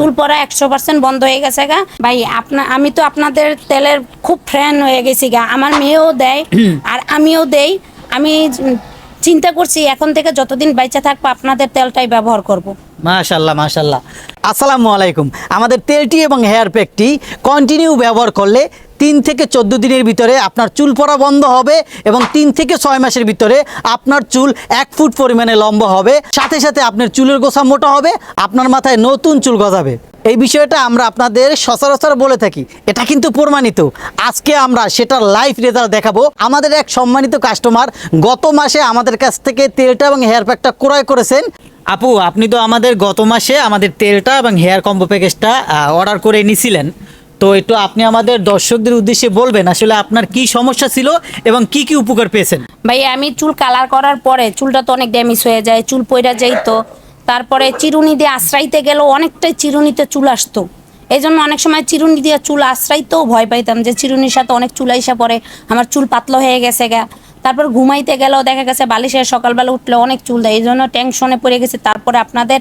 চুল পড়া 100% বন্ধ হয়ে গেছে গা ভাই। আমি তো আপনাদের তেলের খুব ফ্যান হয়ে গেছি গা। আমার মেয়েও দেয় আর আমিও দেই। আমি চিন্তা করছি এখন থেকে যতদিন বাইচা থাকবো আপনাদের তেলটাই ব্যবহার করব। মাশাআল্লাহ মাশাআল্লাহ। আসসালামু আলাইকুম। আমাদের তেলটি এবং হেয়ার প্যাকটি কন্টিনিউ ব্যবহার করলে 3 থেকে 14 দিনের ভিতরে আপনার চুল পড়া বন্ধ হবে এবং 3 থেকে 6 মাসের ভিতরে আপনার চুল 1 ফুট পরিমাণে লম্বা হবে, সাথে সাথে আপনার চুলের গোছা মোটা হবে, আপনার মাথায় নতুন চুল গজাবে। এই বিষয়টা আমরা আপনাদের সচরাচর বলে থাকি, এটা কিন্তু প্রমাণিত। আজকে আমরা সেটার লাইভ রেজাল্ট দেখাবো। আমাদের এক সম্মানিত কাস্টমার গত মাসে আমাদের কাছ থেকে তেলটা এবং হেয়ার প্যাকটা ক্রয় করেছেন। আপু, আপনি তো আমাদের গত মাসে আমাদের তেলটা এবং হেয়ার কম্বো প্যাকেজটা অর্ডার করে নিয়েছিলেন, তো একটু আপনি আমাদের দর্শকদের উদ্দেশ্যে বলবেন আসলে আপনার কি সমস্যা ছিল এবং কি কি উপকার পেয়েছেন। ভাই আমি চুল কালার করার পরে চুলটা তো অনেক ড্যামেজ হয়ে যায়, চুল পইরা যাইতো। তারপরে চিরুনি দিয়ে আশ্রাইতে গেলেও অনেকটাই চিরুনিতে চুল আসতো। এই জন্য অনেক সময় চিরুনি দিয়ে চুল আশ্রাইতেও ভয় পাইতাম যে চিরুনির সাথে অনেক চুল আইসা পড়ে, আমার চুল পাতলা হয়ে গেছে গা। তারপর ঘুমাইতে গেলেও দেখা গেছে বালিশের সকালবেলা উঠলে অনেক চুল দেয়, এই জন্য টেনশনে পড়ে গেছে। তারপরে আপনাদের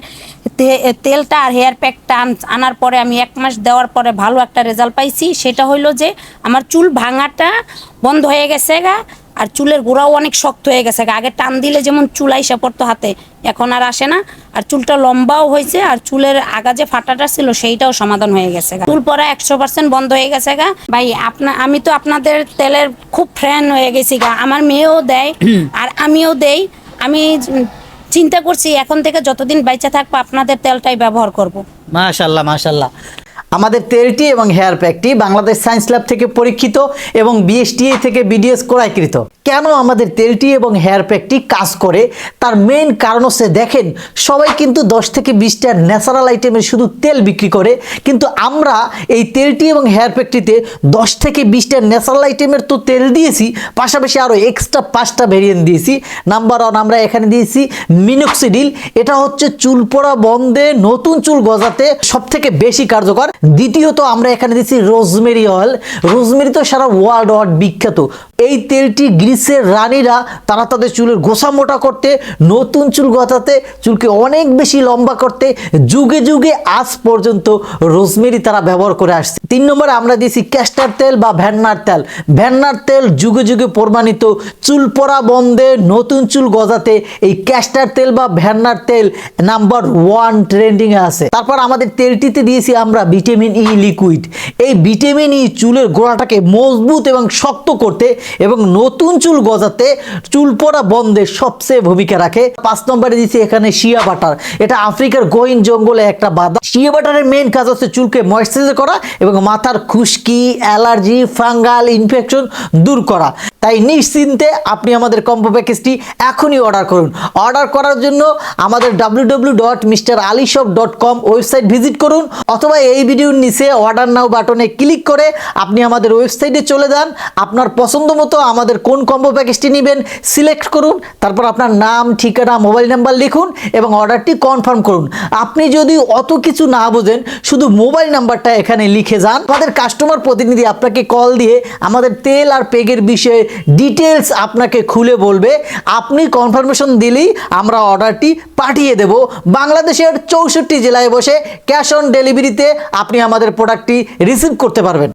তেলটা আর হেয়ার প্যাকটা আনার পরে আমি 1 মাস দেওয়ার পরে ভালো একটা রেজাল্ট পাইছি। সেটা হইলো যে আমার চুল ভাঙাটা বন্ধ হয়ে গেছে গা, আর চুলের গোড়াও অনেক শক্ত হয়ে গেছে। আগে টান দিলে যেমন চুল আইসা পড়তো হাতে, এখন আর আসে না। আর চুলটা লম্বাও হয়েছে, আর চুলের আগা যে ফাটাটা ছিল সেইটাও সমাধান হয়ে গেছে। চুল পড়া 100% বন্ধ হয়ে গেছে গা ভাই। আমি তো আপনাদের তেলের খুব ফ্যান হয়ে গেছি গা। আমার মেয়েও দেয় আর আমিও দেই। আমি চিন্তা করছি এখন থেকে যতদিন বাইচা থাকবো আপনাদের তেলটাই ব্যবহার করব। মাশাআল্লাহ মাশাআল্লাহ। আমাদের তেলটি এবং হেয়ার প্যাকটি বাংলাদেশ সায়েন্স ল্যাব থেকে পরীক্ষিত এবং বিএসটিআই থেকে বিডিএস ক্রয়কৃত। কেন আমাদের তেলটি এবং হেয়ার প্যাকটি কাজ করে তার মেইন কারণ হচ্ছে, দেখেন সবাই কিন্তু 10 থেকে 20টা ন্যাচারাল আইটেমের শুধু তেল বিক্রি করে, কিন্তু আমরা এই তেলটি এবং হেয়ার প্যাকটিতে 10 থেকে 20টা ন্যাচারাল আইটেমের তো তেল দিয়েছি, পাশাপাশি আরও এক্সট্রা 5টা ভেরিয়েন্ট দিয়েছি। নাম্বার 1 আমরা এখানে দিয়েছি মিনোক্সিডিল। এটা হচ্ছে চুল পড়া বন্ধে, নতুন চুল গজাতে সব থেকে বেশি কার্যকর। দ্বিতীয়ত আমরা এখানে দিচ্ছি রোজমেরি অয়েল। রোজমেরি তো সারা ওয়ার্ল্ড ওয়াইড বিখ্যাত। এই তেলটি গ্রিসের রানীরা তারা তাদের চুলের গোছা মোটা করতে, নতুন চুল গজাতে, চুলকে অনেক বেশি লম্বা করতে যুগে যুগে আজ পর্যন্ত রোজমেরি তারা ব্যবহার করে আসছে। 3 নম্বরে আমরা দিয়েছি ক্যাস্টার তেল বা ভ্যান্নার তেল। ভ্যান্নার তেল যুগে যুগে প্রমাণিত চুল পড়া বন্ধে, নতুন চুল গজাতে এই ক্যাস্টার তেল বা ভ্যান্নার তেল নাম্বার 1 ট্রেন্ডিং এ আছে। তারপর আমাদের তেলটিতে দিয়েছি আমরা ভিটামিন ই লিকুইড। এই ভিটামিন ই চুলের গোড়াটাকে মজবুত এবং শক্ত করতে এবং নতুন চুল গজাতে, চুল পড়া বন্ধে সবচেয়ে ভূমিকা রাখে। 5 নম্বরে দিয়েছি এখানে শিয়া বাটার। এটা আফ্রিকার গহীন জঙ্গলে একটা বাদাম। শিয়া বাটারের মেইন কাজ হচ্ছে চুলকে ময়েশ্চারাইজ করা এবং মাথার খুশকি, অ্যালার্জি, ফাঙ্গাল ইনফেকশন দূর করা। তাই নিশ্চিন্তে আপনি আমাদের কম্বো প্যাকেজটি এখনই অর্ডার করুন। অর্ডার করার জন্য আমাদের www.mralishop.com ওয়েবসাইট ভিজিট করুন, অথবা এই ভিডিওর নিচে অর্ডার নাও বাটনে ক্লিক করে আপনি আমাদের ওয়েবসাইটে চলে যান। আপনার পছন্দ মতো আমাদের কোন কম্বো প্যাকেজটি নেবেন সিলেক্ট করুন, তারপর আপনার নাম, ঠিকানা, মোবাইল নাম্বার লিখুন এবং অর্ডারটি কনফার্ম করুন। আপনি যদি অত কিছু না বোঝেন, শুধু মোবাইল নাম্বারটা এখানে লিখে যান। আমাদের কাস্টমার প্রতিনিধি আপনাকে কল দিয়ে আমাদের তেল আর পেগের বিষয়ে ডিটেলস আপনাকে খুলে বলবে। আপনি কনফার্মেশন দিলেই আমরা অর্ডারটি পাঠিয়ে দেব। বাংলাদেশের 64 জেলায় বসে ক্যাশ অন ডেলিভারিতে আপনি আমাদের প্রোডাক্টটি রিসিভ করতে পারবেন।